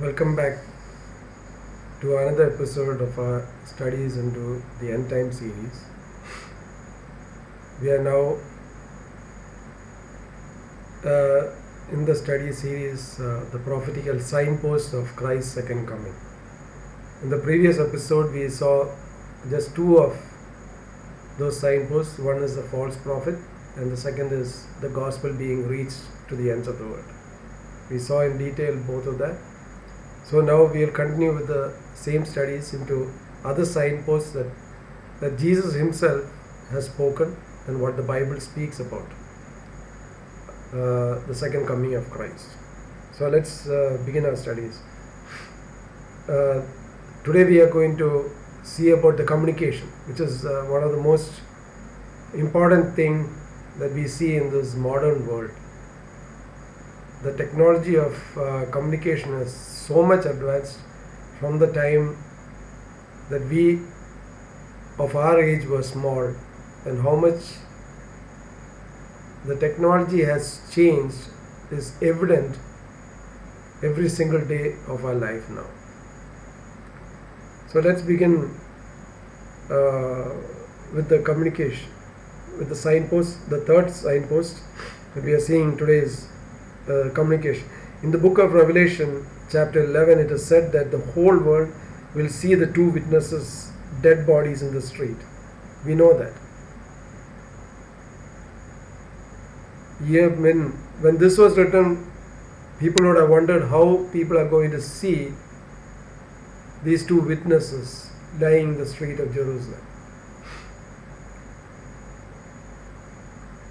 Welcome back to another episode of our studies into the End Time series. We are now in the study series, the prophetical signposts of Christ's second coming. In the previous episode, we saw just two of those signposts. One is the false prophet, and the second is the gospel being reached to the ends of the world. We saw in detail both of that. So now we will continue with the same studies into other signposts that Jesus himself has spoken and what the Bible speaks about the second coming of Christ. So let's begin our studies. Today we are going to see about the communication, which is one of the most important thing that we see in this modern world. The technology of communication is so much advanced from the time that we of our age were small, and how much the technology has changed is evident every single day of our life now. So let's begin with the communication, with the signpost. The third signpost that we are seeing today is communication. In the book of Revelation, chapter 11, it is said that the whole world will see the two witnesses' dead bodies in the street. We know that. Yeah, when this was written, people would have wondered how people are going to see these two witnesses lying in the street of Jerusalem.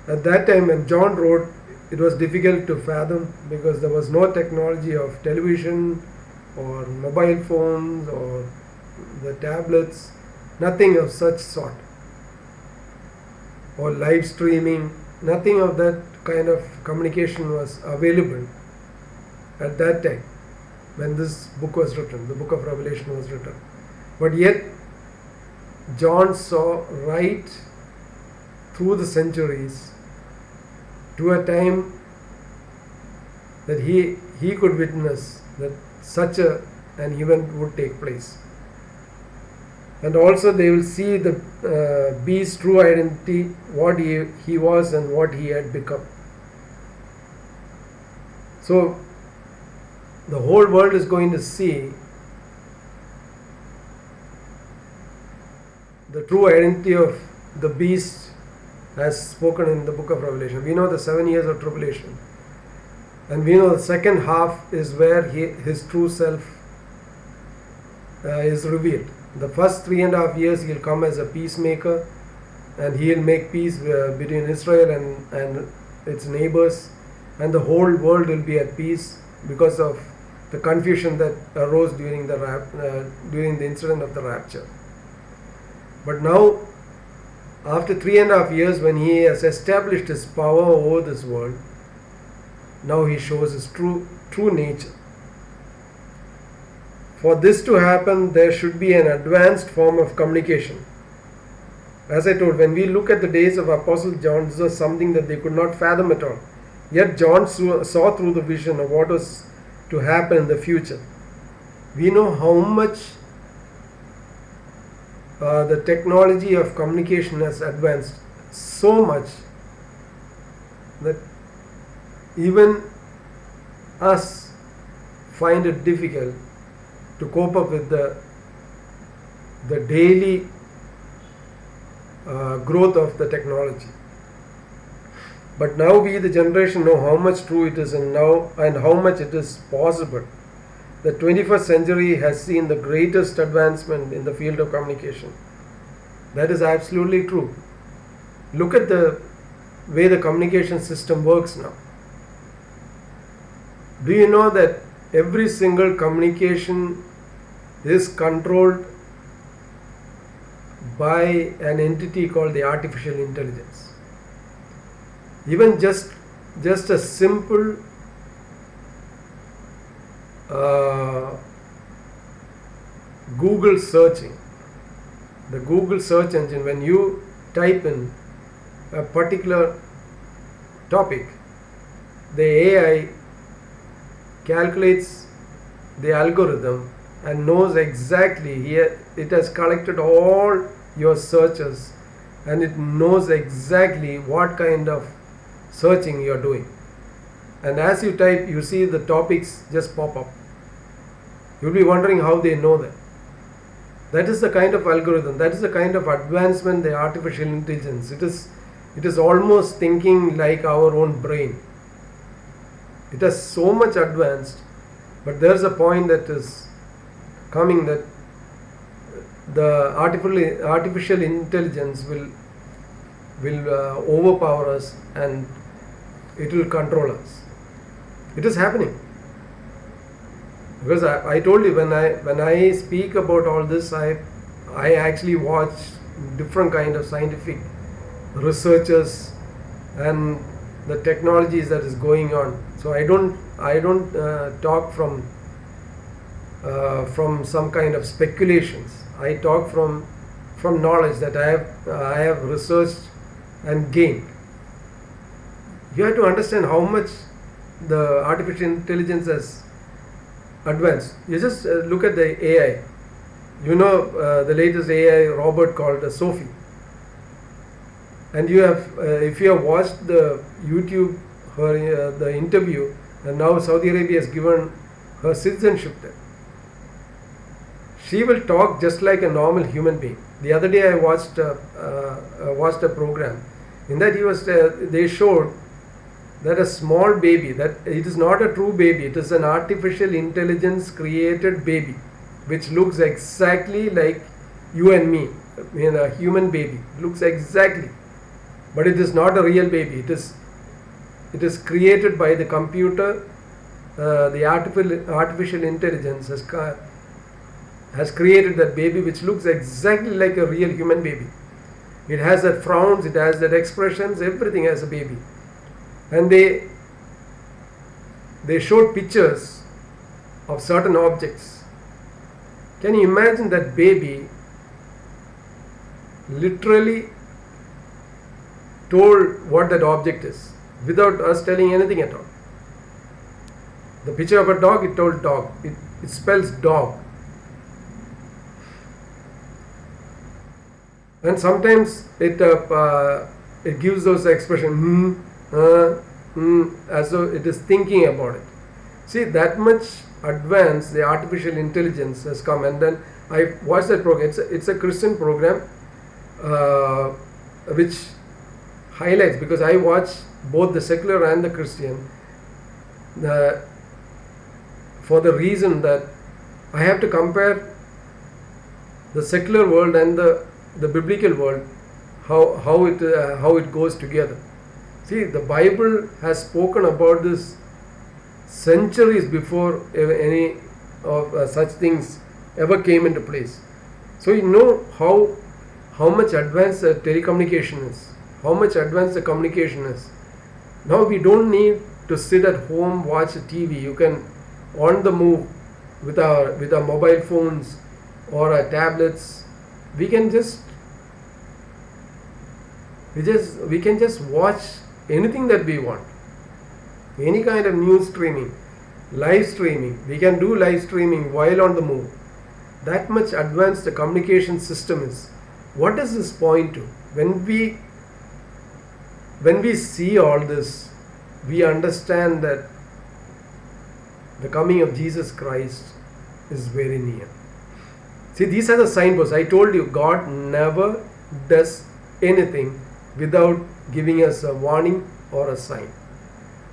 At that time, when John wrote, it was difficult to fathom because there was no technology of television or mobile phones or the tablets, nothing of such sort, or live streaming, nothing of that kind of communication was available at that time when this book was written, the book of Revelation was written. But yet, John saw right through the centuries to a time that he could witness that such an event would take place. And also they will see the beast's true identity, what he was and what he had become. So the whole world is going to see the true identity of the beast as spoken in the book of Revelation. We know the 7 years of tribulation, and we know the second half is where his true self is revealed. The first 3.5 years he'll come as a peacemaker, and he'll make peace between Israel and its neighbors, and the whole world will be at peace because of the confusion that arose during the incident of the rapture. But now, after 3.5 years, when he has established his power over this world, now he shows his true nature. For this to happen, there should be an advanced form of communication. As I told, when we look at the days of Apostle John, this was something that they could not fathom at all. Yet John saw through the vision of what was to happen in the future. We know how much the technology of communication has advanced so much that even us find it difficult to cope up with the daily growth of the technology. But now we, the generation, know how much true it is and how much it is possible. The 21st century has seen the greatest advancement in the field of communication. That is absolutely true. Look at the way the communication system works now. Do you know that every single communication is controlled by an entity called the artificial intelligence? Even just a simple Google searching, the Google search engine, when you type in a particular topic, the AI calculates the algorithm and knows exactly, it has collected all your searches and it knows exactly what kind of searching you are doing. And as you type, you see the topics just pop up. You'll be wondering how they know that. That is the kind of algorithm, that is the kind of advancement, the artificial intelligence. It is almost thinking like our own brain. It is so much advanced, but there's a point that is coming that the artificial intelligence will overpower us and it will control us. It is happening. Because I told you, when I speak about all this, I actually watch different kind of scientific researchers and the technologies that is going on. So I don't talk from some kind of speculations. I talk from knowledge that I have researched and gained. You have to understand how much the artificial intelligence has advanced. You just look at the AI. You know, the latest AI robot called Sophie. And you have, if you have watched the YouTube, the interview, and now Saudi Arabia has given her citizenship there. She will talk just like a normal human being. The other day I watched a program. In that they showed that a small baby, that it is not a true baby, it is an artificial intelligence created baby, which looks exactly like you and me. I mean, a human baby looks exactly, but it is not a real baby. It is created by the computer. The artificial intelligence has created that baby, which looks exactly like a real human baby. It has that frowns, it has that expressions, everything as a baby. And they showed pictures of certain objects. Can you imagine that baby literally told what that object is without us telling anything at all? The picture of a dog, it told dog. It spells dog. And sometimes it gives those expressions, as though it is thinking about it. See, that much advanced the artificial intelligence has come. And then I watched that program. It's a Christian program, which highlights, because I watch both the secular and the Christian, for the reason that I have to compare the secular world and the biblical world, how it goes together. See, the Bible has spoken about this centuries before any of such things ever came into place. So you know how much advanced the telecommunication is, how much advanced the communication is. Now we don't need to sit at home, watch a TV. You can, on the move, with our mobile phones or our tablets, we can just watch anything that we want. Any kind of news streaming, live streaming. We can do live streaming while on the move. That much advanced the communication system is. What does this point to? When we see all this, we understand that the coming of Jesus Christ is very near. See, these are the signposts. I told you, God never does anything without giving us a warning or a sign.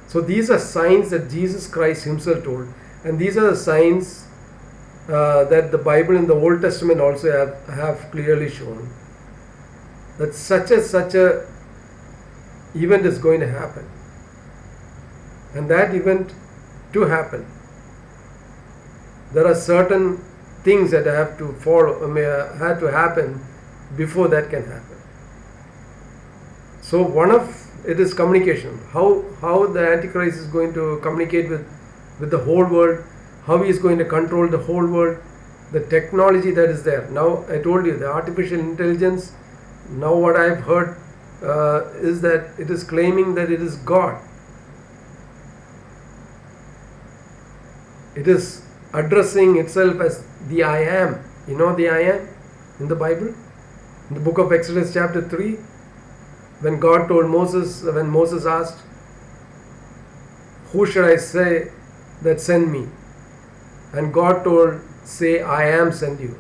So these are signs that Jesus Christ himself told, and these are the signs that the Bible in the Old Testament also have clearly shown, that such a event is going to happen. And that event to happen, there are certain things that have to have to happen before that can happen. So one of it is communication. How the Antichrist is going to communicate with the whole world, how he is going to control the whole world, the technology that is there. Now I told you, the artificial intelligence, now what I have heard is that it is claiming that it is God. It is addressing itself as the I am. You know the I am in the Bible? In the book of Exodus chapter 3, when God told Moses, when Moses asked, who should I say that sent me? And God told, say, I am sent you.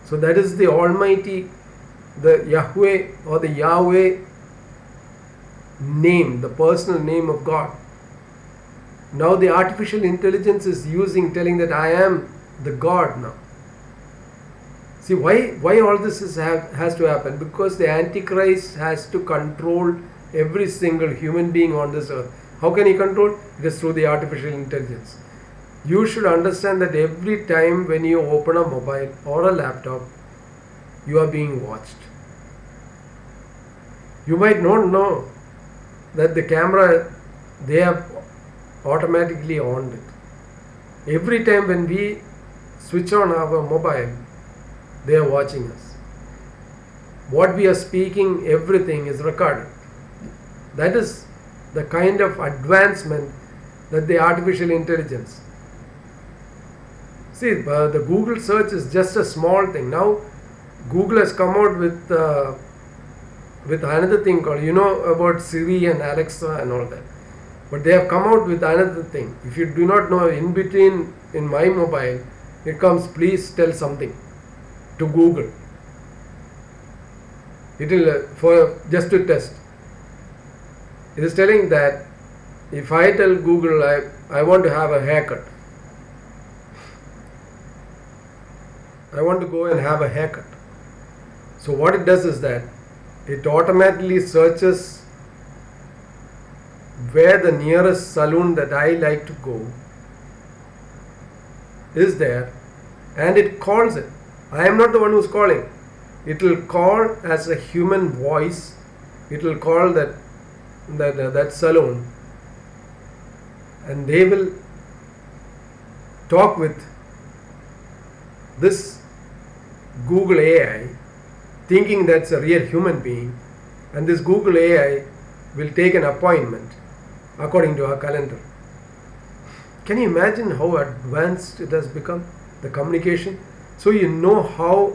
So that is the Almighty, the Yahweh or the Yahweh name, the personal name of God. Now the artificial intelligence is telling that I am the God now. See, why all this has to happen? Because the Antichrist has to control every single human being on this earth. How can he control? It is through the artificial intelligence. You should understand that every time when you open a mobile or a laptop, you are being watched. You might not know that the camera, they have automatically on it. Every time when we switch on our mobile, they are watching us. What we are speaking, everything is recorded. That is the kind of advancement that the artificial intelligence. See, the Google search is just a small thing. Now, Google has come out with another thing called, you know about Siri and Alexa and all that. But they have come out with another thing. If you do not know, in between in my mobile, it comes, please tell something to Google. It will, for just to test. It is telling that if I tell Google I want to have a haircut, I want to go and have a haircut. So what it does is that it automatically searches where the nearest salon that I like to go is there, and it calls it. I am not the one who's calling. It will call as a human voice. It will call that salon, and they will talk with this Google AI, thinking that's a real human being, and this Google AI will take an appointment according to our calendar. Can you imagine how advanced it has become, the communication? So you know how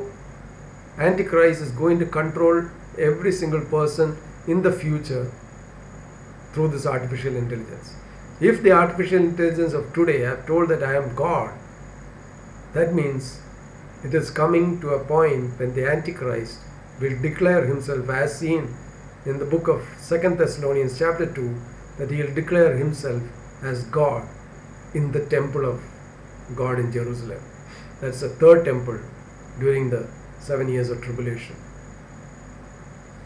Antichrist is going to control every single person in the future through this artificial intelligence. If the artificial intelligence of today have told that I am God, that means it is coming to a point when the Antichrist will declare himself, as seen in the book of 2 Thessalonians chapter 2, that he will declare himself as God in the temple of God in Jerusalem. That's the third temple during the 7 years of tribulation.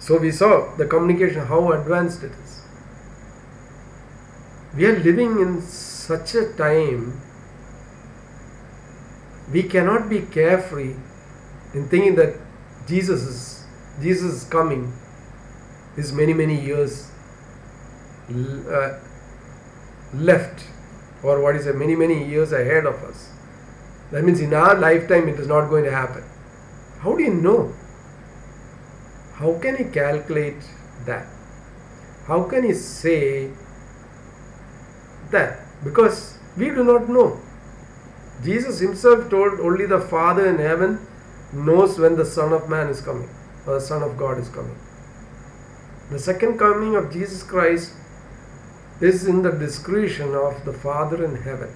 So we saw the communication, how advanced it is. We are living in such a time, we cannot be carefree in thinking that Jesus is coming is many years left, or what is it, many years ahead of us. That means in our lifetime it is not going to happen. How do you know? How can he calculate that? How can he say that? Because we do not know. Jesus himself told only the Father in heaven knows when the Son of Man is coming, or the Son of God is coming. The second coming of Jesus Christ is in the discretion of the Father in heaven.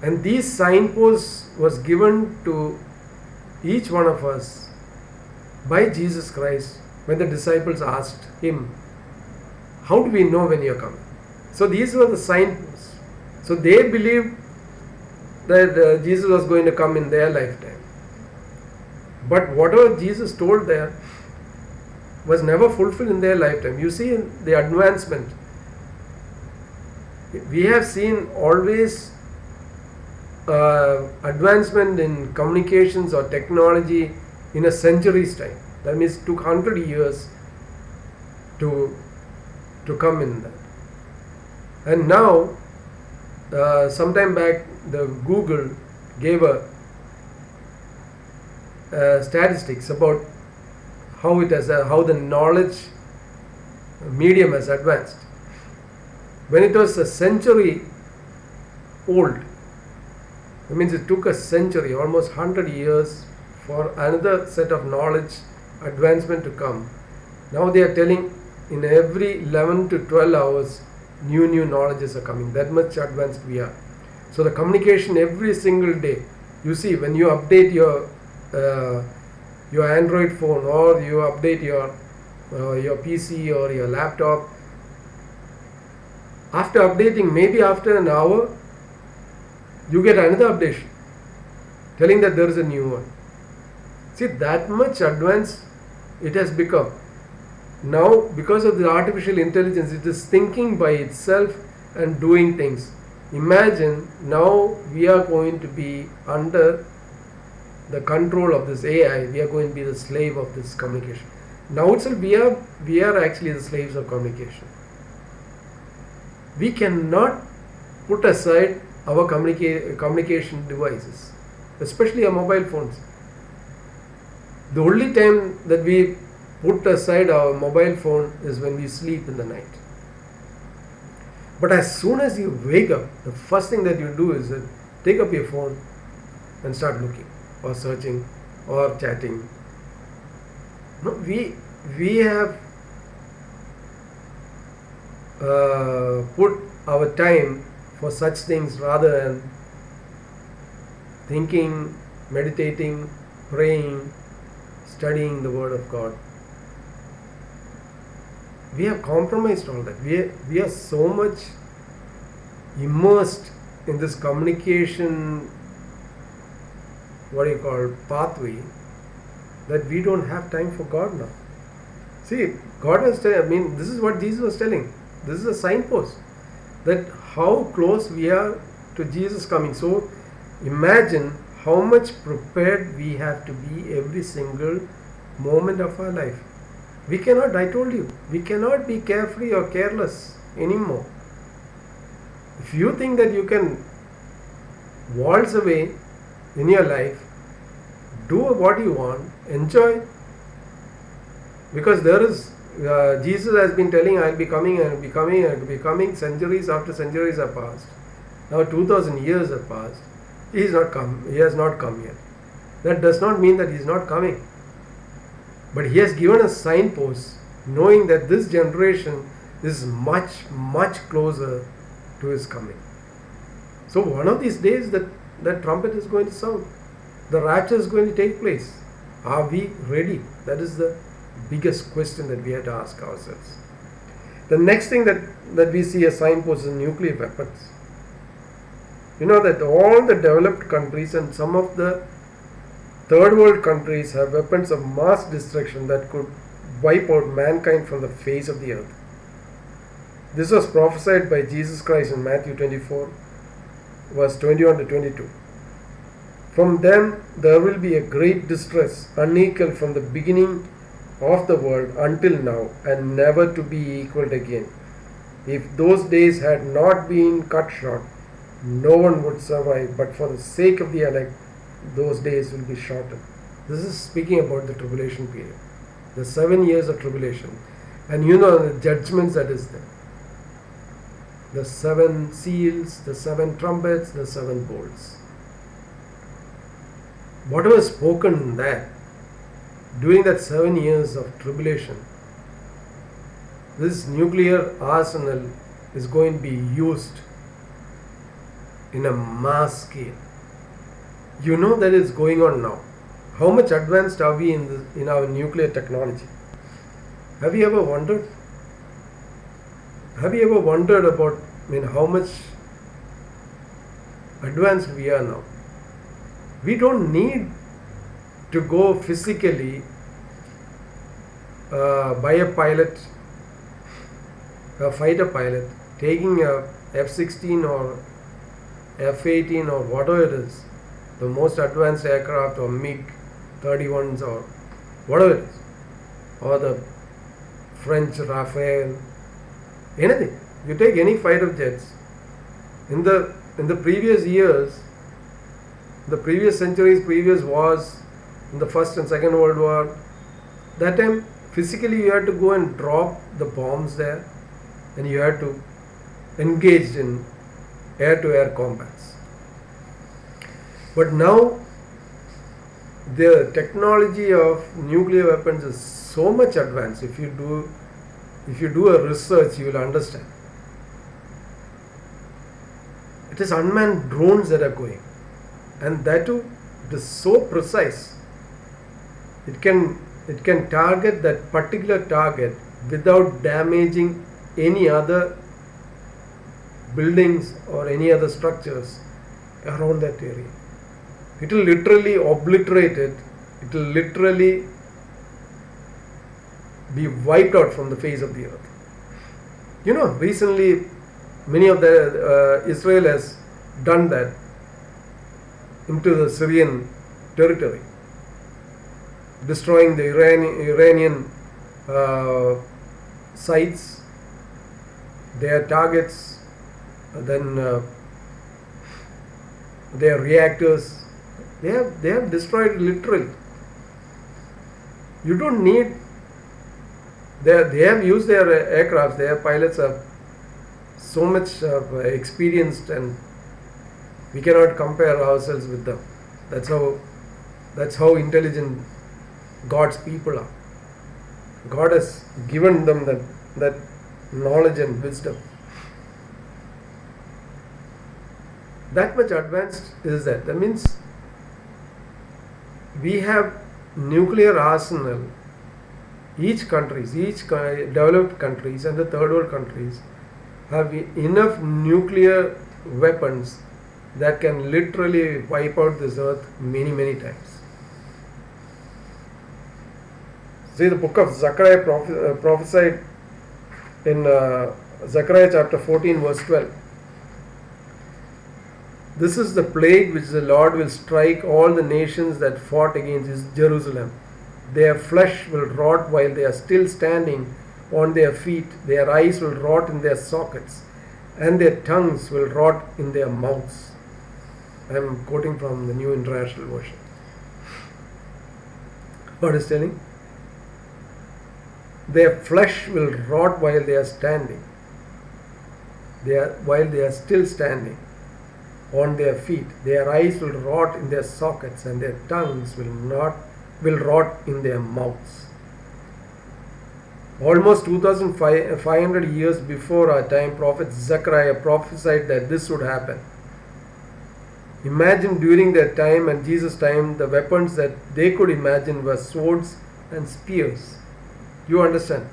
And these signposts was given to each one of us by Jesus Christ when the disciples asked him, how do we know when you are coming? So these were the signposts. So they believed that Jesus was going to come in their lifetime. But whatever Jesus told there was never fulfilled in their lifetime. You see the advancement. We have seen always advancement in communications or technology in a century's time. That means it took 100 years to come in that. And now, sometime back, the Google gave a statistics about how the knowledge medium has advanced. When it was a century old, That means it took a century, almost 100 years, for another set of knowledge advancement to come. Now they are telling in every 11 to 12 hours, new knowledges are coming. That much advanced we are. So the communication every single day. You see, when you update your Android phone, or you update your PC or your laptop, after updating, maybe after an hour, you get another updation telling that there is a new one. See, that much advanced it has become. Now, because of the artificial intelligence, it is thinking by itself and doing things. Imagine now we are going to be under the control of this AI. We are going to be the slave of this communication. Now itself we are actually the slaves of communication. We cannot put aside our communication devices, especially our mobile phones. The only time that we put aside our mobile phone is when we sleep in the night. But as soon as you wake up, the first thing that you do is take up your phone and start looking or searching or chatting. No, we have put our time for such things rather than thinking, meditating, praying, studying the Word of God. We have compromised all that. We are so much immersed in this communication, pathway, that we don't have time for God now. See, God has this is what Jesus was telling. This is a signpost that how close we are to Jesus coming. So imagine how much prepared we have to be every single moment of our life. We cannot, I told you, we cannot be carefree or careless anymore. If you think that you can waltz away in your life, do what you want, enjoy, because there is Jesus has been telling, I'll be coming, I'll be coming, I'll be coming. Centuries after centuries have passed. Now 2000 years have passed. He has not come yet. That does not mean that he is not coming. But he has given us signposts, knowing that this generation is much, much closer to his coming. So one of these days that trumpet is going to sound. The rapture is going to take place. Are we ready? That is the biggest question that we have to ask ourselves. The next thing that we see as signposts is nuclear weapons. You know that all the developed countries and some of the third world countries have weapons of mass destruction that could wipe out mankind from the face of the earth. This was prophesied by Jesus Christ in Matthew 24, verse 21 to 22. From them there will be a great distress, unequal from the beginning of the world until now, and never to be equaled again. If those days had not been cut short, no one would survive, but for the sake of the elect, those days will be shortened. This is speaking about the tribulation period, the 7 years of tribulation, and you know the judgments that is there. The 7 seals, the 7 trumpets, the 7 bowls. Whatever is spoken in that, during that 7 years of tribulation, this nuclear arsenal is going to be used in a mass scale. You know that is going on now. How much advanced are we in our nuclear technology? Have you ever wondered? Have you ever wondered about how much advanced we are now? We don't need to go physically by a pilot, a fighter pilot, taking a F-16 or F-18 or whatever it is, the most advanced aircraft, or MiG-31s or whatever it is, or the French Rafale, anything. You take any fighter jets. In the previous years, the previous centuries, previous wars, in the First and Second World War, that time physically you had to go and drop the bombs there, and you had to engage in air-to-air combats. But now the technology of nuclear weapons is so much advanced. If you do a research, you will understand. It is unmanned drones that are going, and that too, it is so precise. It can target that particular target without damaging any other buildings or any other structures around that area. It will literally obliterate it. It will literally be wiped out from the face of the earth. Recently, many of the Israel has done that into the Syrian territory, destroying the Iranian sites, their targets, then their reactors. They have destroyed literally. You don't need. They have used their aircrafts. Their pilots are so much experienced, and we cannot compare ourselves with them. That's how intelligent God's people are. God has given them that knowledge and wisdom. That much advanced is that. That means we have nuclear arsenal. Each developed countries and the third world countries have enough nuclear weapons that can literally wipe out this earth many times. See, the book of Zechariah prophesied in Zechariah chapter 14 verse 12. This is the plague which the Lord will strike all the nations that fought against Jerusalem. Their flesh will rot while they are still standing on their feet. Their eyes will rot in their sockets, and their tongues will rot in their mouths. I am quoting from the New International Version. God is telling, their flesh will rot while they are standing. While they are still standing on their feet. Their eyes will rot in their sockets, and their tongues will rot in their mouths. Almost 2,500 years before our time, Prophet Zechariah prophesied that this would happen. Imagine during their time and Jesus' time, the weapons that they could imagine were swords and spears. You understand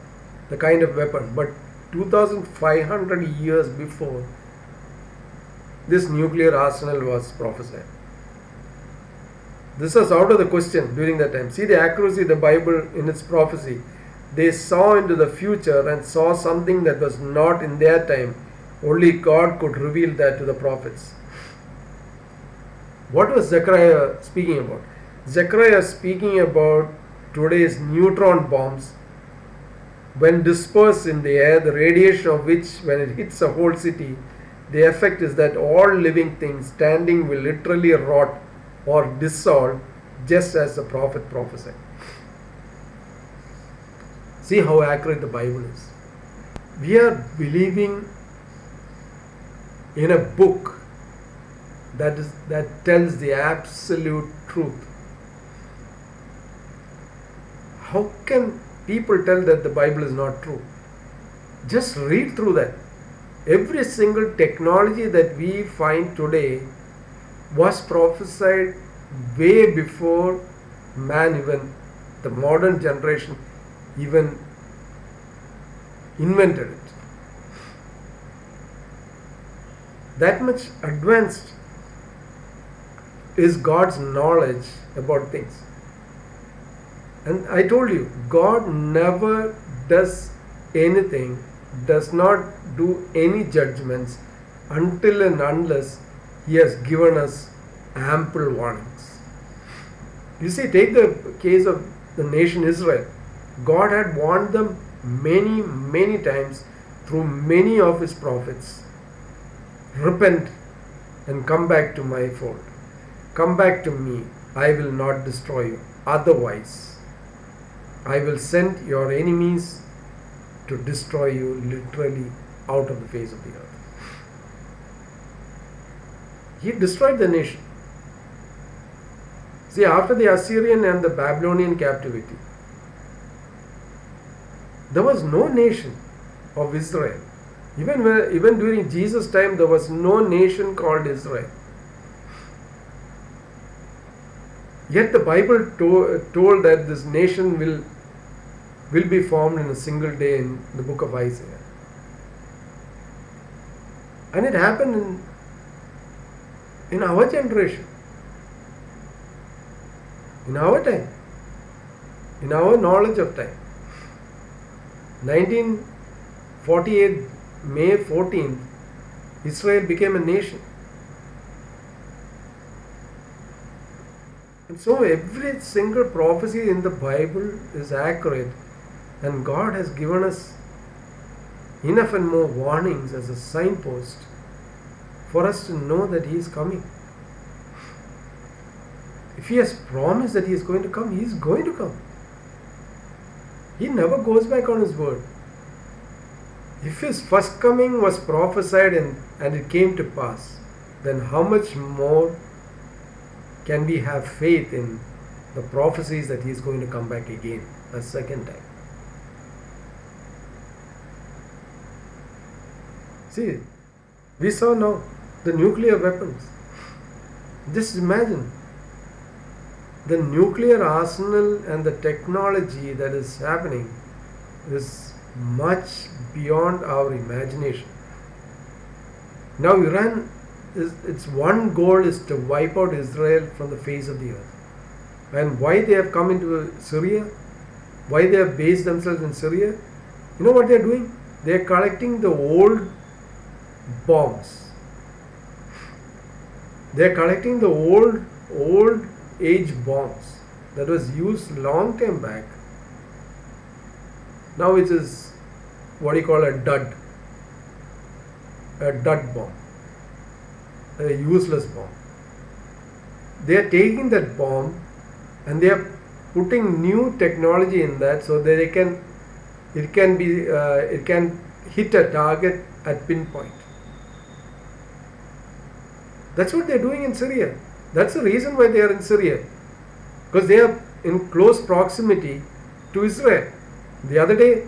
the kind of weapon. But 2,500 years before, this nuclear arsenal was prophesied. This was out of the question during that time. See the accuracy of the Bible in its prophecy. They saw into the future and saw something that was not in their time. Only God could reveal that to the prophets. What was Zechariah speaking about? Zechariah is speaking about today's neutron bombs. When dispersed in the air, the radiation of which, when it hits a whole city, the effect is that all living things standing will literally rot or dissolve, just as the prophet prophesied. See how accurate the Bible is. We are believing in a book that tells the absolute truth. How can people tell that the Bible is not true? Just read through that. Every single technology that we find today was prophesied way before man, even the modern generation, even invented it. That much advanced is God's knowledge about things. And I told you, God never does anything, does not do any judgments until and unless He has given us ample warnings. You see, take the case of the nation Israel. God had warned them many times through many of His prophets. Repent and come back to my fold. Come back to me. I will not destroy you. Otherwise, I will send your enemies to destroy you literally out of the face of the earth. He destroyed the nation. See, after the Assyrian and the Babylonian captivity, there was no nation of Israel. Even during Jesus' time, there was no nation called Israel. Yet the Bible told that this nation will be formed in a single day in the book of Isaiah. And it happened in our generation, in our time, in our knowledge of time. 1948, May 14th, Israel became a nation. And so every single prophecy in the Bible is accurate, and God has given us enough and more warnings as a signpost for us to know that He is coming. If He has promised that He is going to come, He is going to come. He never goes back on His word. If His first coming was prophesied and it came to pass, then how much more can we have faith in the prophecies that He is going to come back again a second time? See, we saw now the nuclear weapons. Just imagine the nuclear arsenal and the technology that is happening is much beyond our imagination. Now Iran, its one goal is to wipe out Israel from the face of the earth. And why they have come into Syria? Why they have based themselves in Syria? You know what they are doing? They are collecting the old bombs. They are collecting the old age bombs that was used long time back. Now it is what you call a dud bomb, a useless bomb. They are taking that bomb and they are putting new technology in that so that it can hit a target at pinpoint. That's what they are doing in Syria. That's the reason why they are in Syria, because they are in close proximity to Israel. The other day,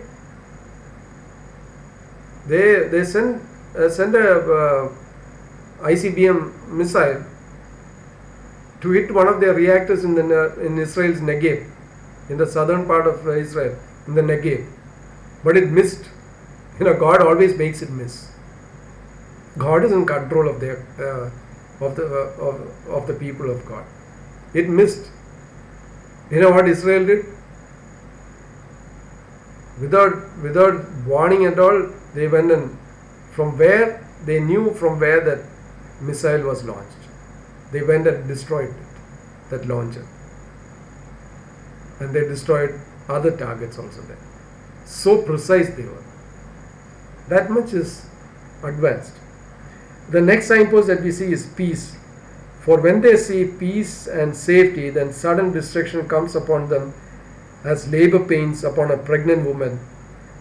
they sent a ICBM missile to hit one of their reactors in Israel's Negev, in the southern part of Israel, in the Negev, but it missed. God always makes it miss. God is in control of their of the people of God. It missed. You know what Israel did? Without warning at all, they went and from where they knew from where that missile was launched, they went and destroyed it, that launcher, and they destroyed other targets also there. So precise they were. That much is advanced. The next signpost that we see is peace. For when they see peace and safety, then sudden destruction comes upon them as labor pains upon a pregnant woman,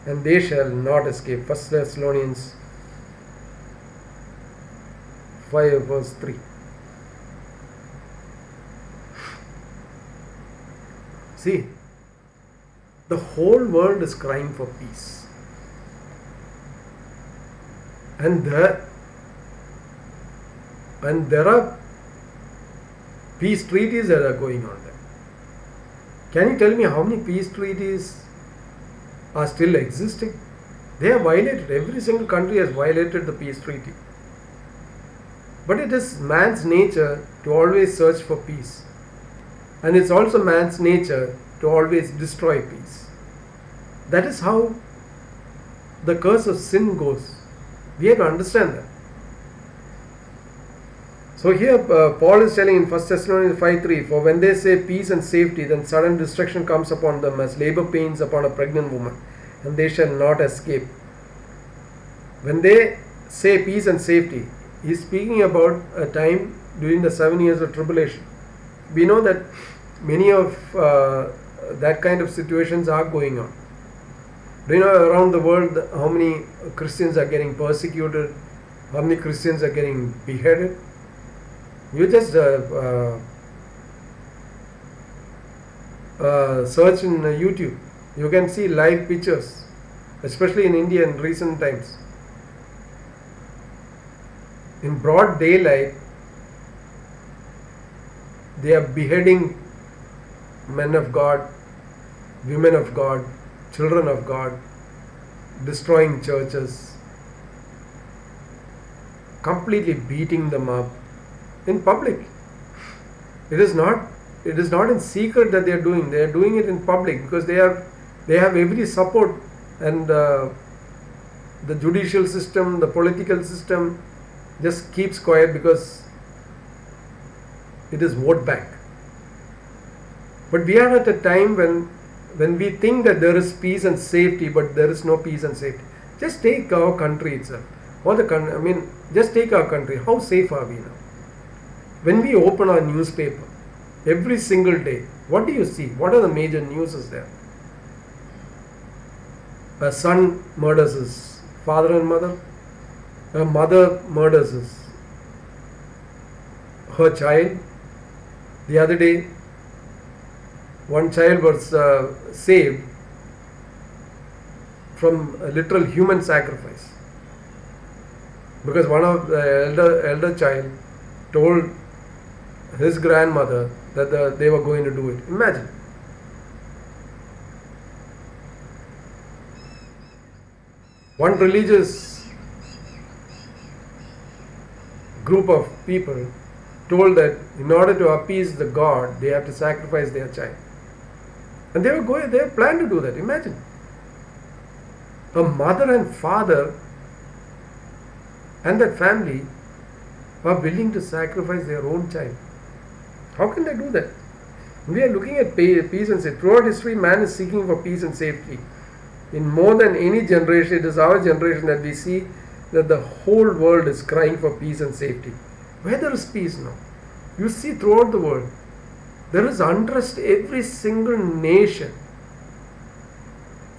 and they shall not escape. 1 Thessalonians 5 verse 3. See, the whole world is crying for peace. And there are peace treaties that are going on there. Can you tell me how many peace treaties are still existing? They are violated. Every single country has violated the peace treaty. But it is man's nature to always search for peace. And it's also man's nature to always destroy peace. That is how the curse of sin goes. We have to understand that. So here Paul is telling in 1 Thessalonians 5:3, for when they say peace and safety, then sudden destruction comes upon them as labor pains upon a pregnant woman, and they shall not escape. When they say peace and safety, he is speaking about a time during the 7 years of tribulation. We know that many of that kind of situations are going on. Do you know around the world how many Christians are getting persecuted, how many Christians are getting beheaded? You just search in YouTube, you can see live pictures, especially in India in recent times. In broad daylight, they are beheading men of God, women of God, children of God, destroying churches, completely beating them up in public. It is not in secret that they are doing. They are doing it in public because they have every support, and the judicial system, the political system just keeps quiet because it is vote bank. But we are at a time when we think that there is peace and safety, but there is no peace and safety. Just take our country itself. Just take our country. How safe are we now? When we open our newspaper, every single day, what do you see? What are the major news there? A son murders his father and mother. A mother murders her child. The other day, one child was saved from a literal human sacrifice because one of the elder child told his grandmother that they were going to do it. Imagine. One religious group of people told that in order to appease the God, they have to sacrifice their child. And they planned to do that. Imagine. A mother and father and that family are willing to sacrifice their own child. How can they do that? We are looking at peace and safety. Throughout history, man is seeking for peace and safety. In more than any generation, it is our generation that we see that the whole world is crying for peace and safety. Where there is peace now? You see throughout the world, there is unrest every single nation.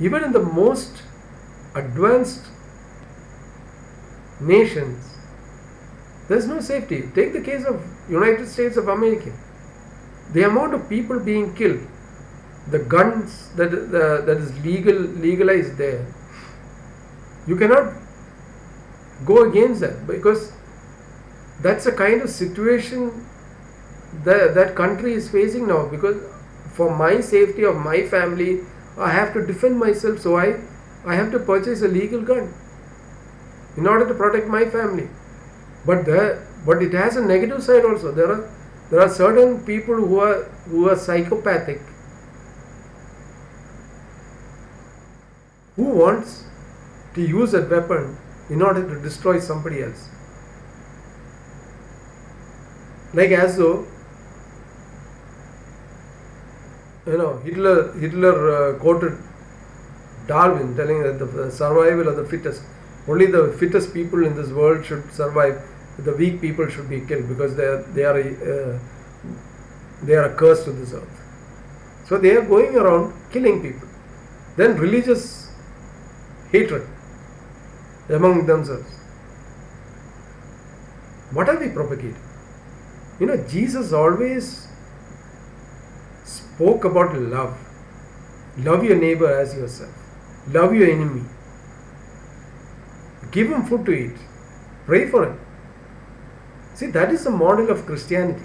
Even in the most advanced nations, there is no safety. Take the case of United States of America. The amount of people being killed, the guns that is legalized there, you cannot go against that because that's the kind of situation that country is facing now. Because for my safety of my family, I have to defend myself, so I have to purchase a legal gun in order to protect my family. But it has a negative side also. There are certain people who are psychopathic, who wants to use a weapon in order to destroy somebody else. Like as though Hitler quoted Darwin telling that the survival of the fittest, only the fittest people in this world should survive. The weak people should be killed because they are a curse to this earth. So they are going around killing people. Then religious hatred among themselves. What are we propagating? Jesus always spoke about love. Love your neighbor as yourself. Love your enemy. Give him food to eat. Pray for him. See, that is the model of Christianity.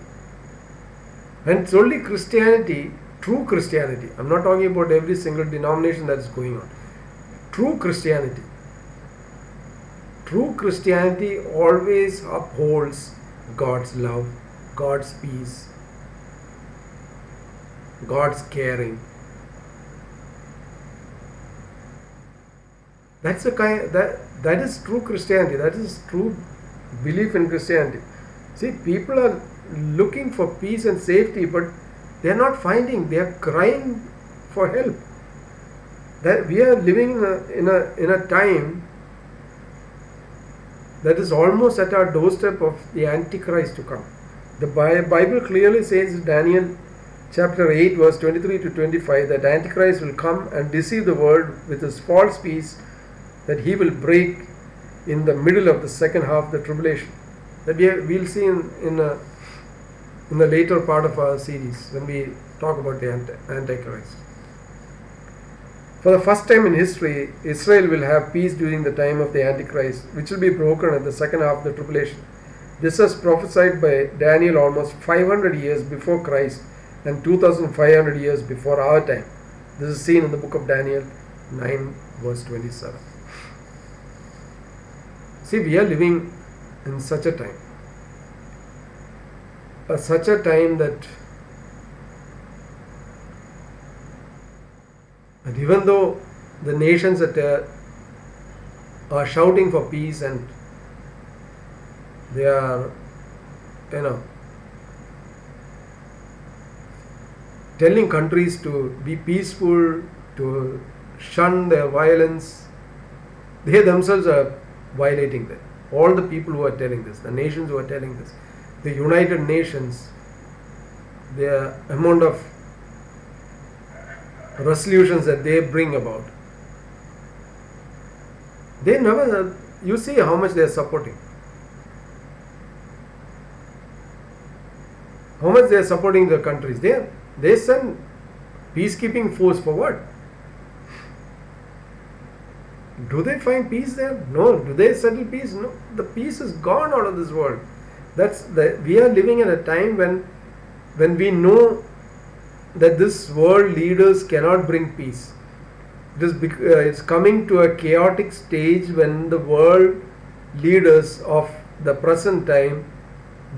And it's only Christianity, true Christianity. I'm not talking about every single denomination that is going on. True Christianity. True Christianity always upholds God's love, God's peace, God's caring. That's the kind that is true Christianity. That is true belief in Christianity. See, people are looking for peace and safety, but they are not finding. They are crying for help. That we are living in a time that is almost at our doorstep of the Antichrist to come. The Bible clearly says, Daniel chapter 8 verse 23 to 25, that Antichrist will come and deceive the world with his false peace that he will break in the middle of the second half of the tribulation. That we'll see in the later part of our series when we talk about the Antichrist. For the first time in history, Israel will have peace during the time of the Antichrist, which will be broken at the second half of the tribulation. This was prophesied by Daniel almost 500 years before Christ and 2500 years before our time. This is seen in the book of Daniel 9 verse 27. See, we are living in such a time. Such a time that even though the nations are shouting for peace and they are, telling countries to be peaceful, to shun their violence, they themselves are violating that. All the people who are telling this, the nations who are telling this, the United Nations, the amount of resolutions that they bring about, they never, you see how much they are supporting. How much they are supporting the countries. They send peacekeeping force for what? Do they find peace there? No. Do they settle peace? No. The peace is gone out of this world. We are living in a time when we know that this world leaders cannot bring peace. It's coming to a chaotic stage when the world leaders of the present time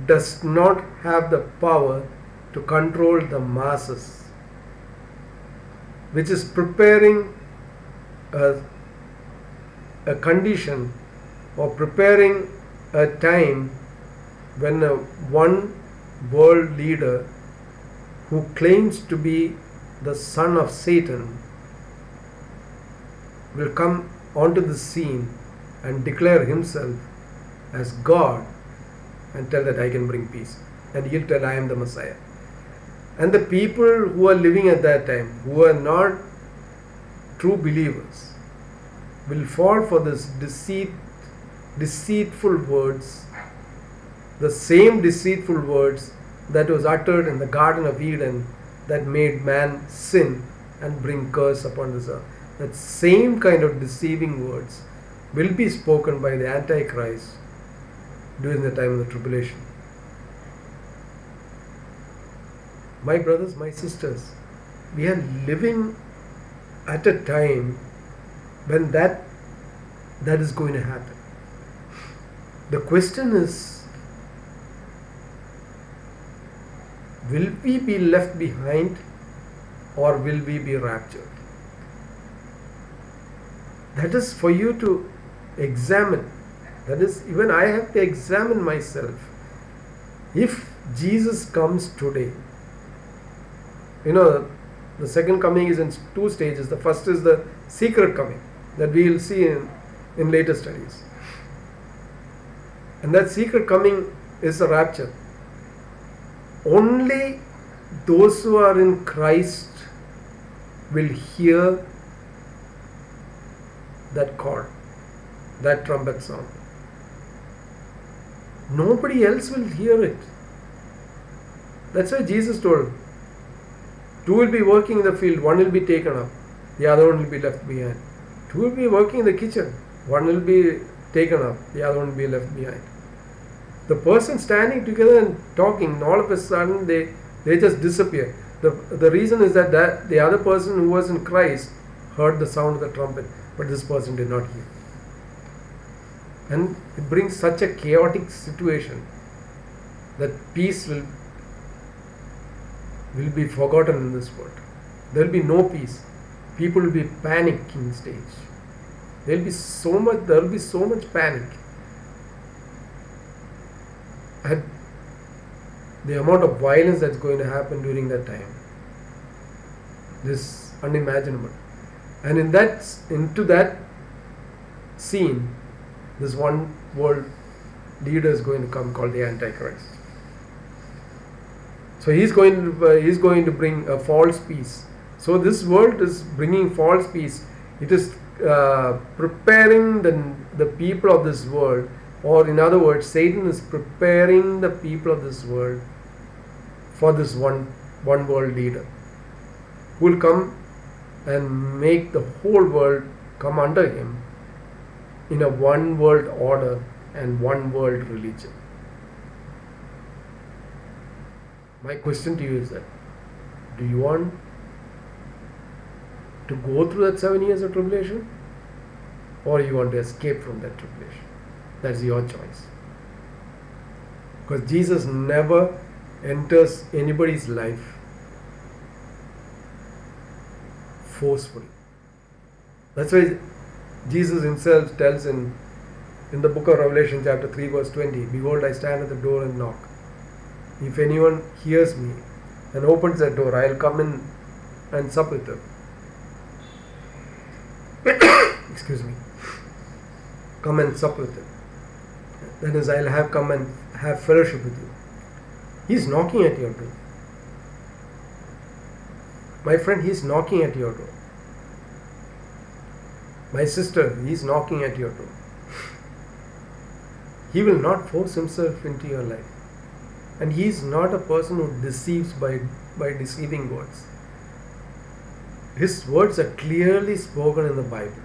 does not have the power to control the masses, which is preparing a condition or preparing a time when one world leader who claims to be the son of Satan will come onto the scene and declare himself as God and tell that I can bring peace. And he'll tell I am the Messiah. And the people who are living at that time, who are not true believers, will fall for this deceitful words, the same deceitful words that was uttered in the Garden of Eden that made man sin and bring curse upon this earth. That same kind of deceiving words will be spoken by the Antichrist during the time of the tribulation. My brothers, my sisters, we are living at a time when that is going to happen. The question is, will we be left behind or will we be raptured? That is for you to examine. That is, even I have to examine myself. If Jesus comes today, the second coming is in two stages. The first is the secret coming that we will see in later studies. And that secret coming is the rapture. Only those who are in Christ will hear that call, that trumpet sound. Nobody else will hear it. That's why Jesus told, two will be working in the field, one will be taken up, the other one will be left behind. Two will be working in the kitchen, one will be taken up, the other one will be left behind. The person standing together and talking, all of a sudden they just disappear. The reason is that the other person who was in Christ heard the sound of the trumpet, but this person did not hear. And it brings such a chaotic situation that peace will be forgotten in this world. There will be no peace. People will be panicking stage. There will be so much panic. And the amount of violence that's going to happen during that time is unimaginable. And into that scene, this one world leader is going to come called the Antichrist. So he's going to bring a false peace. So this world is bringing false peace. It is preparing the people of this world, or in other words, Satan is preparing the people of this world for this one one world leader who will come and make the whole world come under him in a one world order and one world religion. My question to you is that, do you want to go through that 7 years of tribulation, or you want to escape from that tribulation? That's your choice. Because Jesus never enters anybody's life forcefully. That's why Jesus himself tells in the book of Revelation chapter 3 verse 20, "Behold, I stand at the door and knock. If anyone hears me and opens that door, I'll come in and sup with him." Excuse me. Come and sup with him. That is, I'll have come and have fellowship with you. He's knocking at your door. My friend, he's knocking at your door. My sister, he's knocking at your door. He will not force himself into your life. And he is not a person who deceives by deceiving words. His words are clearly spoken in the Bible.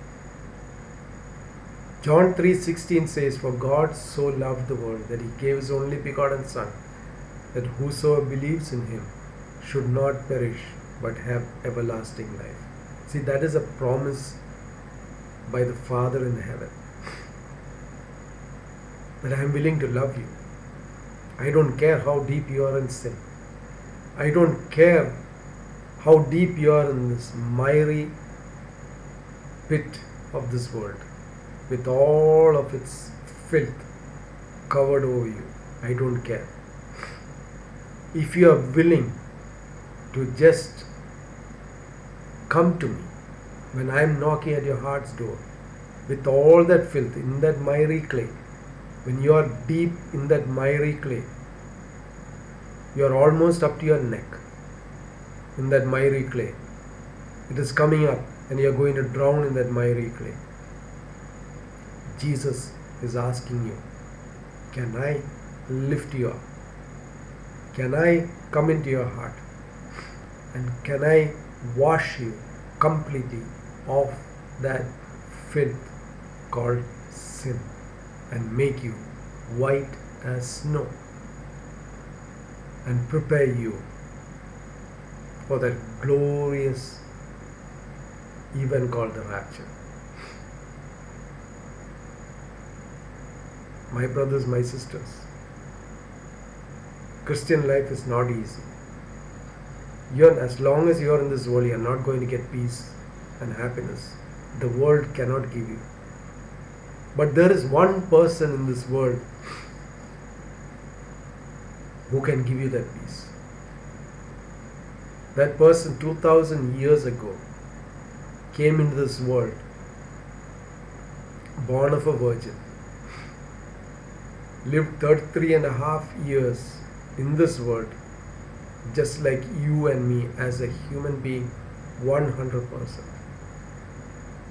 John 3:16 says, "For God so loved the world that he gave his only begotten Son, that whosoever believes in him should not perish but have everlasting life." See, that is a promise by the Father in heaven. That I am willing to love you. I don't care how deep you are in sin. I don't care how deep you are in this miry pit of this world, with all of its filth covered over you. I don't care. If you are willing to just come to me when I am knocking at your heart's door, with all that filth in that miry clay, when you are deep in that miry clay, you are almost up to your neck in that miry clay. It is coming up and you are going to drown in that miry clay. Jesus is asking you, can I lift you up? Can I come into your heart? And can I wash you completely of that filth called sin and make you white as snow and prepare you for that glorious event called the rapture? My brothers, my sisters, Christian life is not easy. As long as you are in this world, you are not going to get peace and happiness. The world cannot give you. But there is one person in this world who can give you that peace. That person 2000 years ago came into this world, born of a virgin, lived 33 and a half years in this world, just like you and me as a human being, 100%.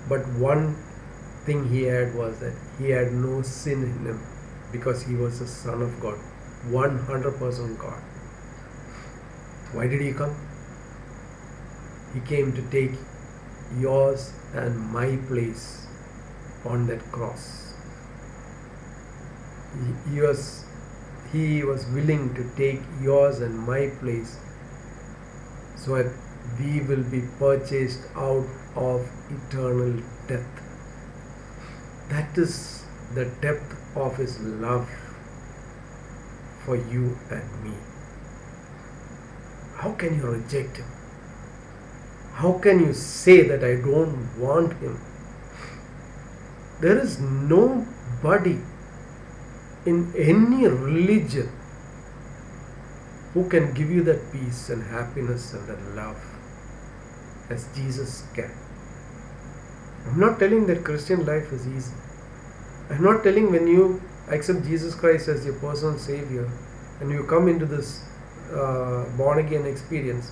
But one thing he had was that he had no sin in him, because he was the Son of God, 100% God. Why did he come? He came to take yours and my place on that cross. He was willing to take yours and my place so that we will be purchased out of eternal death. That is the depth of his love for you and me. How can you reject him? How can you say that I don't want him? There is nobody in any religion who can give you that peace and happiness and that love as Jesus can. I'm not telling that Christian life is easy. I'm not telling when you accept Jesus Christ as your personal Savior and you come into this born again experience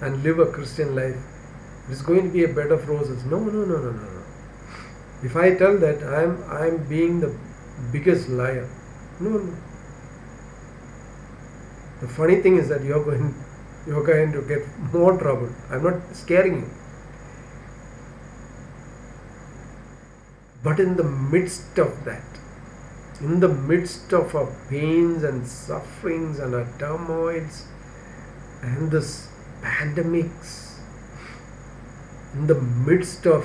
and live a Christian life, it's going to be a bed of roses. No. If I tell that, I'm being the biggest liar. No. The funny thing is that you're going you're going to get more trouble. I'm not scaring you. But in the midst of that, in the midst of our pains and sufferings and our turmoils and this pandemics, in the midst of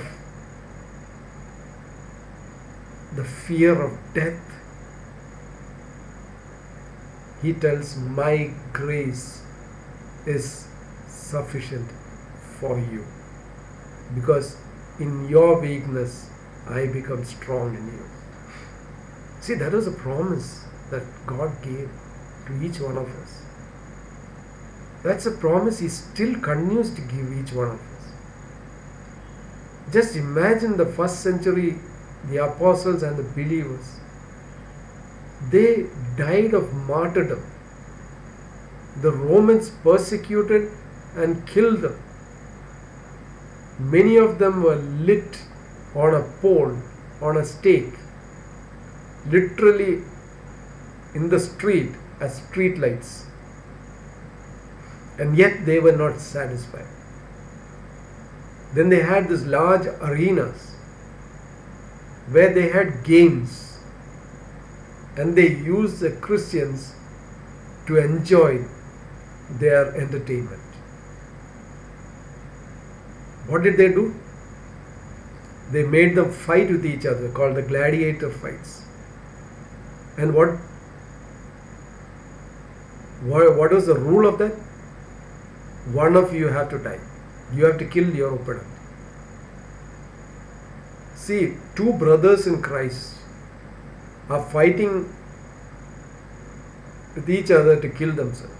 the fear of death, he tells, my grace is sufficient for you, because in your weakness I become strong in you. See, that was a promise that God gave to each one of us. That's a promise he still continues to give each one of us. Just imagine the first century, the apostles and the believers. They died of martyrdom. The Romans persecuted and killed them. Many of them were lit on a pole, on a stake, literally in the street as street lights. And yet they were not satisfied. Then they had these large arenas where they had games, and they used the Christians to enjoy their entertainment. What did they do? They made them fight with each other, called the gladiator fights. And what was the rule of that? One of you have to die. You have to kill your opponent. See, two brothers in Christ are fighting with each other to kill themselves.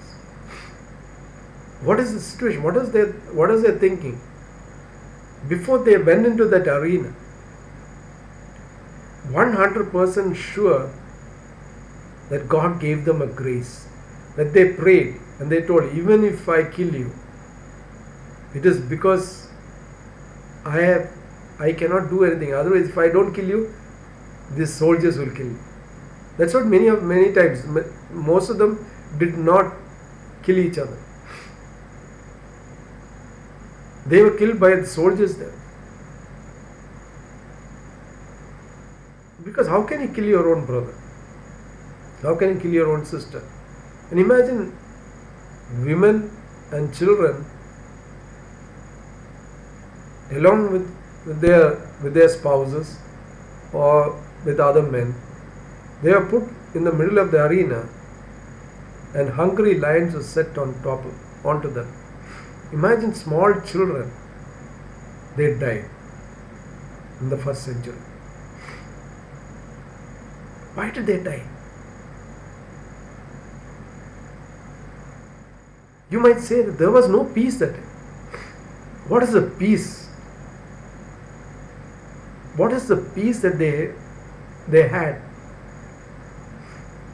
What is the situation? What is their thinking? Before they went into that arena, 100% sure that God gave them a grace, that they prayed and they told, even if I kill you, it is because I cannot do anything. Otherwise, if I don't kill you, these soldiers will kill you. That's what many times, most of them did not kill each other. They were killed by the soldiers there. Because how can you kill your own brother? How can you kill your own sister? And imagine women and children along with their spouses or with other men. They are put in the middle of the arena, and hungry lions are set onto them. Imagine small children, they died in the first century. Why did they die? You might say that there was no peace that day. What is the peace? What is the peace that they had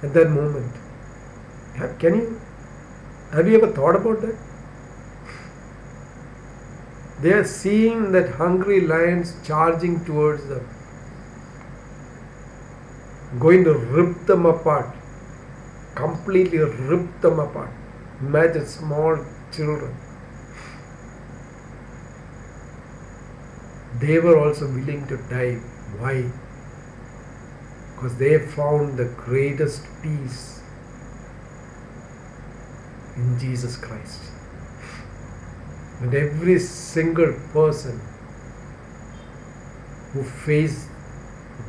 at that moment? Have you ever thought about that? They are seeing that hungry lions charging towards them, going to rip them apart, completely rip them apart. Imagine small children. They were also willing to die. Why? Because they found the greatest peace in Jesus Christ. And every single person who faced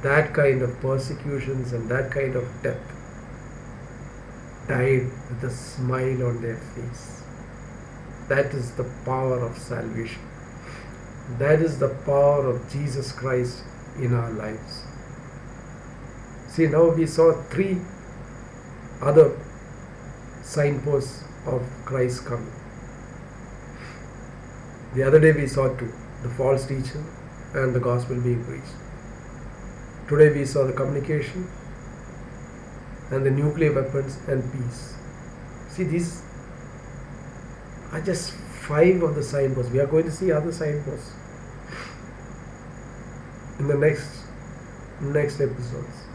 that kind of persecutions and that kind of death died with a smile on their face. That is the power of salvation. That is the power of Jesus Christ in our lives. See, now we saw 3 other signposts of Christ's coming. The other day we saw 2, the false teacher and the gospel being preached. Today we saw the communication and the nuclear weapons and peace. See, these are just 5 of the signposts. We are going to see other signposts in the next episodes.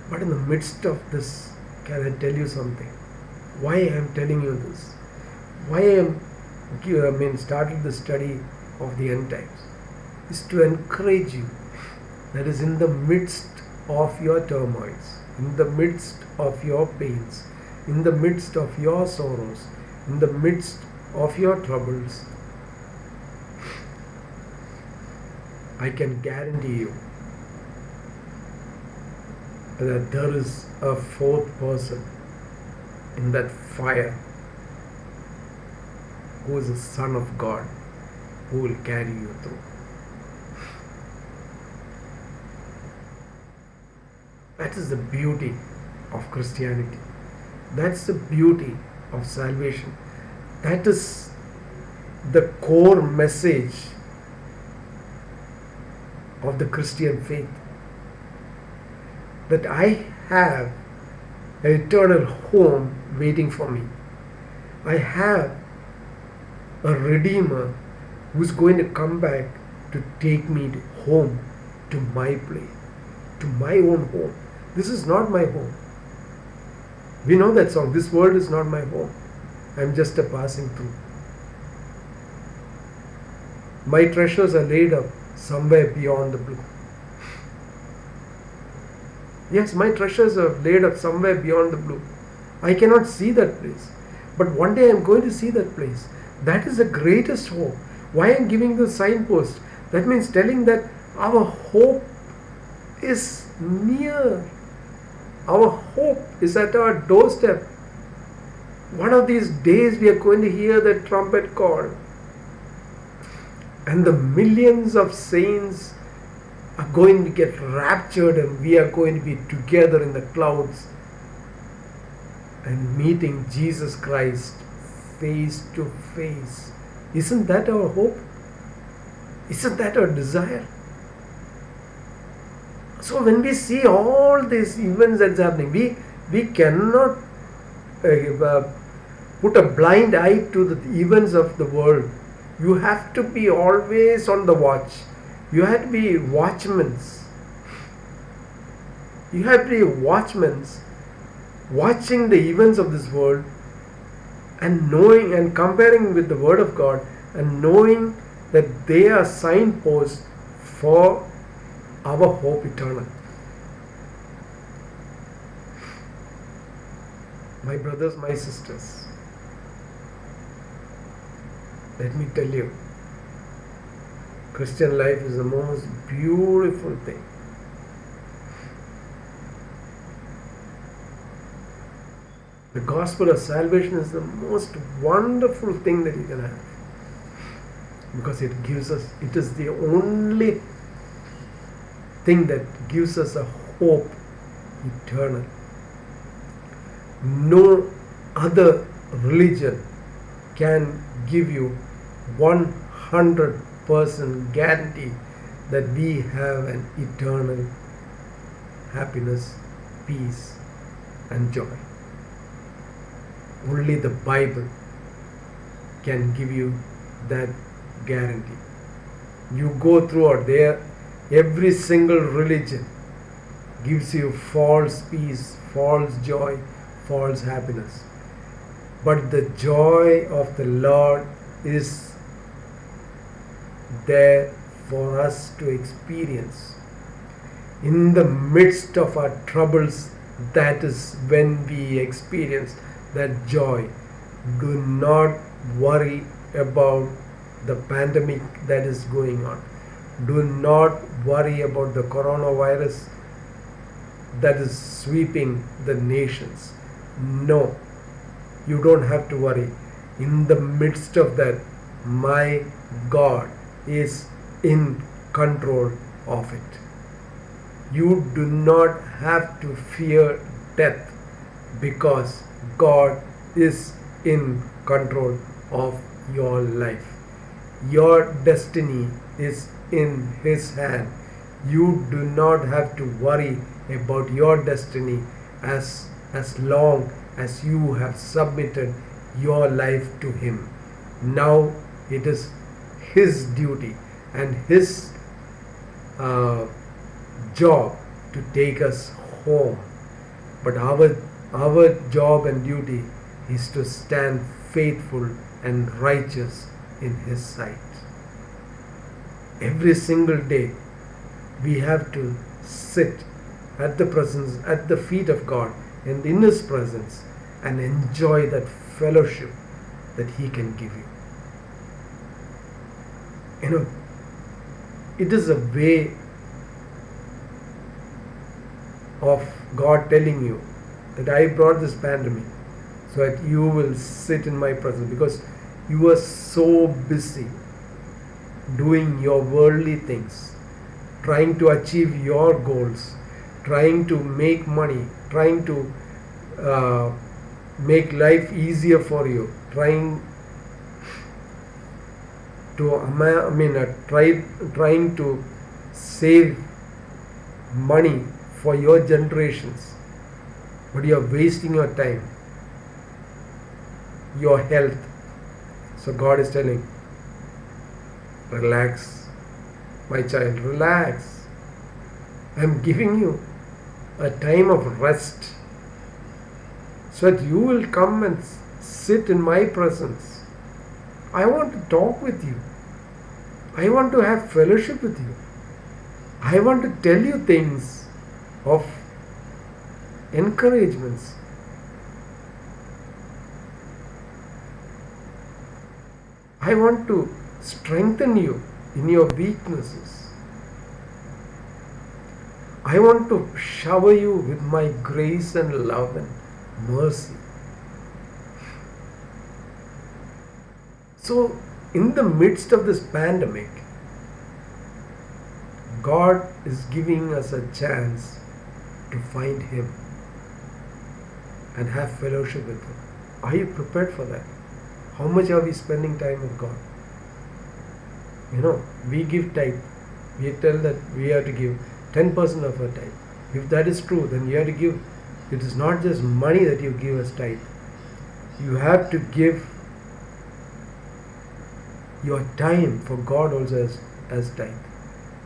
But in the midst of this, can I tell you something? Why I am telling you this? why started the study of the end times is to encourage you that is in the midst of your turmoils, in the midst of your pains, in the midst of your sorrows, in the midst of your troubles, I can guarantee you that there is a fourth person in that fire who is the Son of God who will carry you through. That is the beauty of Christianity. That's the beauty of salvation. That is the core message of the Christian faith. That I have an eternal home waiting for me. I have a Redeemer who's going to come back to take me home, to my place, to my own home. This is not my home. We know that song. This world is not my home. I'm just a passing through. My treasures are laid up somewhere beyond the blue. Yes, my treasures are laid up somewhere beyond the blue. I cannot see that place. But one day I'm going to see that place. That is the greatest hope. Why I'm giving the signpost? That means telling that our hope is near. Our hope is at our doorstep. One of these days we are going to hear the trumpet call. And the millions of saints are going to get raptured and we are going to be together in the clouds and meeting Jesus Christ face to face. Isn't that our hope? Isn't that our desire? So when we see all these events that's happening, we cannot put a blind eye to the events of the world. You have to be always on the watch. You have to be watchmen. You have to be watchmen watching the events of this world and knowing and comparing with the Word of God and knowing that they are signposts for our hope eternal. My brothers, my sisters, let me tell you, Christian life is the most beautiful thing. The gospel of salvation is the most wonderful thing that you can have. Because it is the only thing that gives us a hope eternal. No other religion can give you 100% guarantee that we have an eternal happiness, peace and joy. Only the Bible can give you that guarantee. You go throughout there, every single religion gives you false peace, false joy, false happiness. But the joy of the Lord is there for us to experience. In the midst of our troubles, that is when we experience that joy. Do not worry about the pandemic that is going on. Do not worry about the coronavirus that is sweeping the nations. No, you don't have to worry. In the midst of that, my God is in control of it. You do not have to fear death because God is in control of your life. Your destiny is in His hand. You do not have to worry about your destiny as long as you have submitted your life to Him. Now it is His duty and His job to take us home. But our job and duty is to stand faithful and righteous in His sight. Every single day we have to sit at the feet of God and in His presence and enjoy that fellowship that He can give you. It is a way of God telling you that I brought this pandemic so that you will sit in my presence, because you are so busy doing your worldly things, trying to achieve your goals, trying to make money, trying to make life easier for you, trying to save money for your generations, but you are wasting your time, your health. So God is telling, relax, my child, relax. I am giving you a time of rest so that you will come and sit in my presence. I want to talk with you. I want to have fellowship with you. I want to tell you things of encouragements. I want to strengthen you in your weaknesses. I want to shower you with my grace and love and mercy. So, in the midst of this pandemic, God is giving us a chance to find Him and have fellowship with Him. Are you prepared for that? How much are we spending time with God? We give tithe. We tell that we have to give 10% of our tithe. If that is true, then you have to give. It is not just money that you give as tithe. You have to give your time for God also as tithe.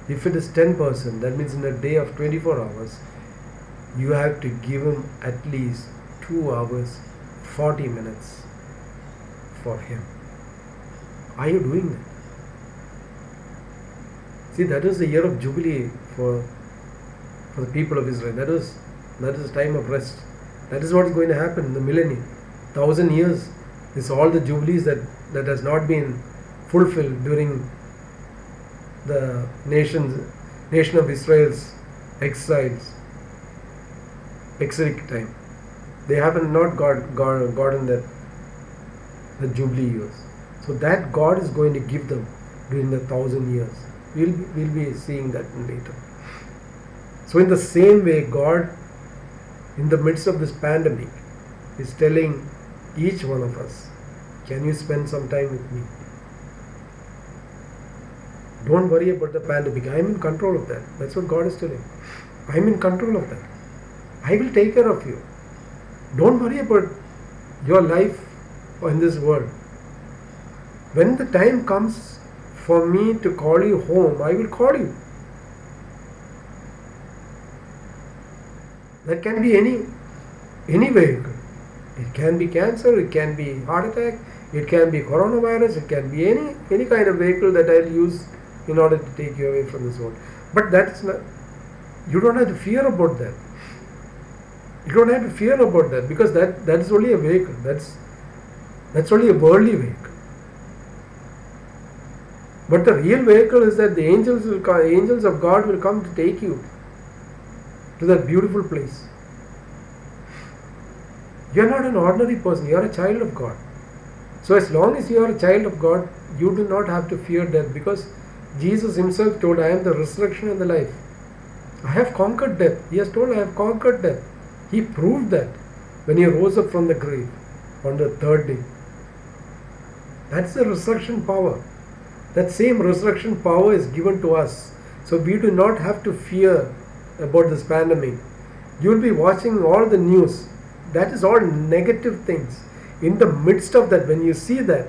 If it is 10%, that means in a day of 24 hours, you have to give Him at least 2 hours, 40 minutes for Him. Are you doing that? See, that is the year of Jubilee for the people of Israel. That is the time of rest. That is what is going to happen in the millennium. 1,000 years is all the Jubilees that has not been fulfilled during the nation of Israel's exilic time. They haven't not gotten the Jubilee years. So that God is going to give them during the 1,000 years. We'll be seeing that later. So in the same way, God, in the midst of this pandemic, is telling each one of us, can you spend some time with me? Don't worry about the pandemic. I am in control of that. That's what God is telling. I am in control of that. I will take care of you. Don't worry about your life in this world. When the time comes for me to call you home, I will call you. That can be any vehicle. It can be cancer, it can be heart attack, it can be coronavirus, it can be any kind of vehicle that I'll use in order to take you away from this world. But that's not, you don't have to fear about that. You don't have to fear about that, because that is only a vehicle. That's only a worldly vehicle. But the real vehicle is that the angels of God will come to take you to that beautiful place. You are not an ordinary person. You are a child of God. So as long as you are a child of God, you do not have to fear death, because Jesus Himself told, I am the resurrection and the life. I have conquered death. He has told, I have conquered death. He proved that when He rose up from the grave on the third day. That's the resurrection power. That same resurrection power is given to us. So we do not have to fear about this pandemic. You will be watching all the news. That is all negative things. In the midst of that, when you see that,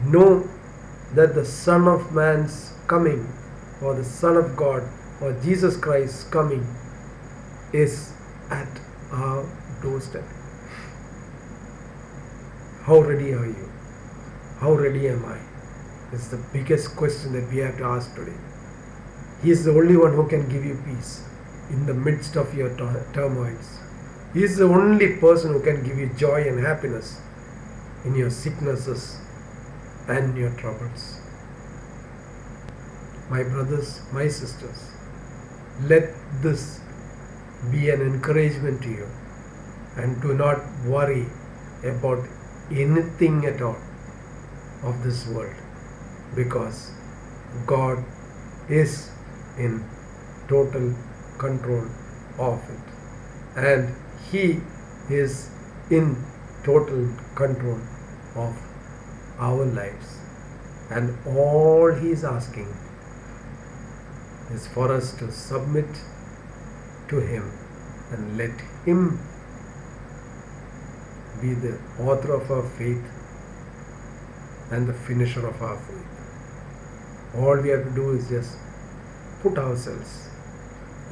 know that the Son of Man's coming, or the Son of God, or Jesus Christ coming, is at our doorstep. How ready are you? How ready am I? It's the biggest question that we have to ask today. He is the only one who can give you peace in the midst of your turmoils. He is the only person who can give you joy and happiness in your sicknesses and your troubles. My brothers, my sisters, let this be an encouragement to you, and do not worry about anything at all of this world, because God is in total control of it, and He is in total control of our lives, and all He is asking is for us to submit to Him and let Him be the author of our faith and the finisher of our faith. All we have to do is just put ourselves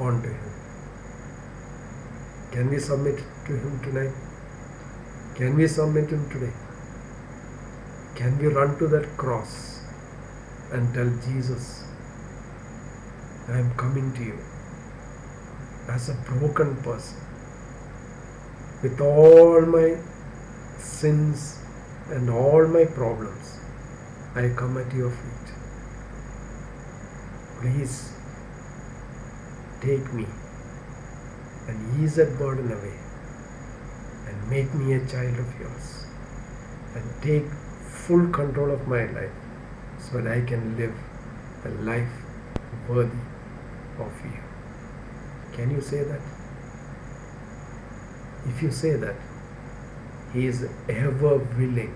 onto Him. Can we submit to Him tonight? Can we submit Him today? Can we run to that cross and tell Jesus, I am coming to you as a broken person with all my sins and all my problems. I come at your feet. Please take me and ease that burden away and make me a child of yours, and take full control of my life so that I can live a life worthy of you. Can you say that? If you say that, He is ever willing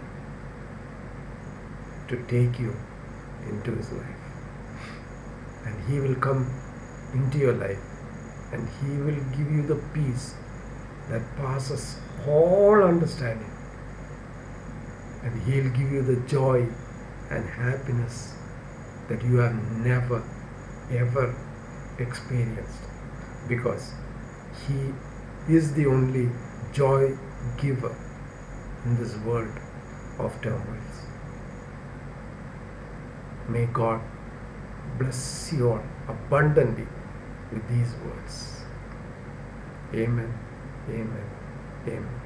to take you into His life, and He will come into your life, and He will give you the peace that passes all understanding, and He will give you the joy and happiness that you have never ever experienced, because He is the only joy giver in this world of turmoils. May God bless you all abundantly with these words. Amen. Amen. Amen.